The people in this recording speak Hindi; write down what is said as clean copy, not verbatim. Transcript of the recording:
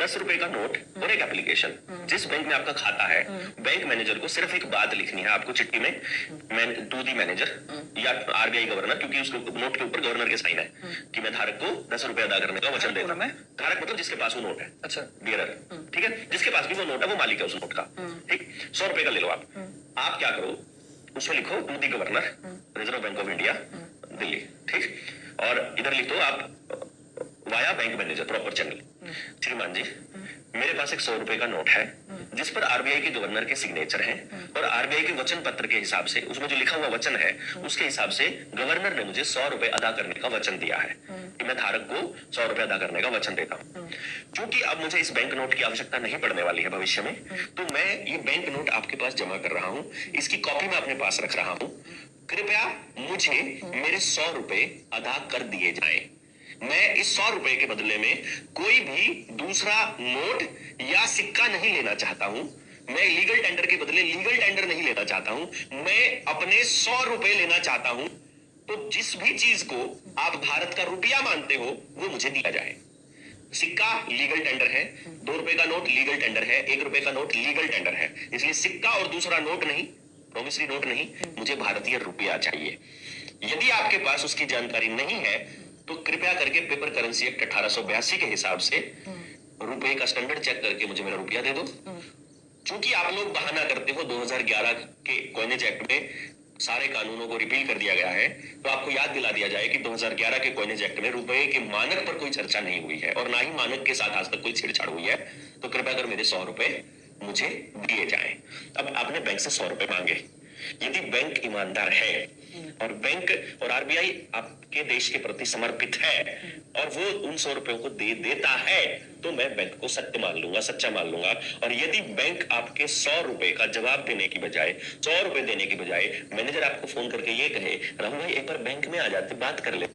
₹10 का नोट और एक एप्लीकेशन। जिस बैंक में आपका खाता है, बैंक मैनेजर को सिर्फ एक बात लिखनी है आपको चिट्ठी में, टू दी मैनेजर या आरबीआई गवर्नर, क्योंकि उसके नोट के ऊपर गवर्नर के साइन है कि मैं धारक को ₹10 अदा करने का वचन देता हूं। धारक मतलब जिसके पास वो नोट है, अच्छा बियरर, ठीक है, जिसके पास भी वो नोट है वो मालिक है उस नोट का, ठीक। ₹100 का ले लो आप क्या करो, उसमें लिखो to the governor, Reserve Bank of India, Delhi, ठीक। और इधर लिख दो आप via bank manager, proper channel. श्रीमान जी, मेरे पास एक ₹100 का नोट है जिस पर आरबीआई के गवर्नर के सिग्नेचर हैं और आरबीआई के वचन पत्र के हिसाब से उसमें जो लिखा हुआ वचन है उसके हिसाब से गवर्नर ने मुझे ₹100 अदा करने का वचन दिया है कि मैं धारक को ₹100 अदा करने का वचन देता हूं। क्योंकि अब मुझे इस बैंक नोट की आवश्यकता नहीं पड़ने वाली है भविष्य में, तो मैं ये बैंक नोट आपके पास जमा कर रहा हूं, इसकी कॉपी मैं अपने पास रख रहा हूं। कृपया मुझे मेरे ₹100 अदा कर दिए जाएं। मैं इस ₹100 के बदले में कोई भी दूसरा नोट या सिक्का नहीं लेना चाहता हूं। मैं लीगल टेंडर के बदले लीगल टेंडर नहीं लेना चाहता हूं। मैं अपने ₹100 लेना चाहता हूं। तो जिस भी चीज को आप भारत का रुपया मानते हो वो मुझे दिया जाए। सिक्का लीगल टेंडर है, ₹2 का नोट लीगल टेंडर है, ₹1 का नोट लीगल टेंडर है, इसलिए सिक्का और दूसरा नोट नहीं, प्रोमिसरी नोट नहीं, मुझे भारतीय रुपया चाहिए। यदि आपके पास उसकी जानकारी नहीं है तो कृपया करके पेपर करेंसी एक्ट 1882 के हिसाब से रुपए का स्टैंडर्ड चेक करके मुझे मेरा रुपया दे दो। क्योंकि आप लोग बहाना करते हो 2011 के कॉइनेज एक्ट में सारे कानूनों को रिपील कर दिया गया है, तो आपको याद दिला दिया जाए कि 2011 के कॉइनेज एक्ट में रुपए के मानक पर कोई चर्चा नहीं हुई है और ना ही मानक के साथ आज तक कोई छेड़छाड़ हुई है। तो कृपया कर मेरे ₹100 मुझे दिए जाएं। अब आपने बैंक से ₹100 मांगे, यदि बैंक ईमानदार है और बैंक और आरबीआई आपके देश के प्रति समर्पित है और वो उन ₹100 को दे देता है तो मैं बैंक को सत्य मान लूंगा, सच्चा मान लूंगा। और यदि बैंक आपके ₹100 का जवाब देने की बजाय, ₹100 देने की बजाय मैनेजर आपको फोन करके ये कहे राहुल भाई एक बार बैंक में आ जाते बात कर ले,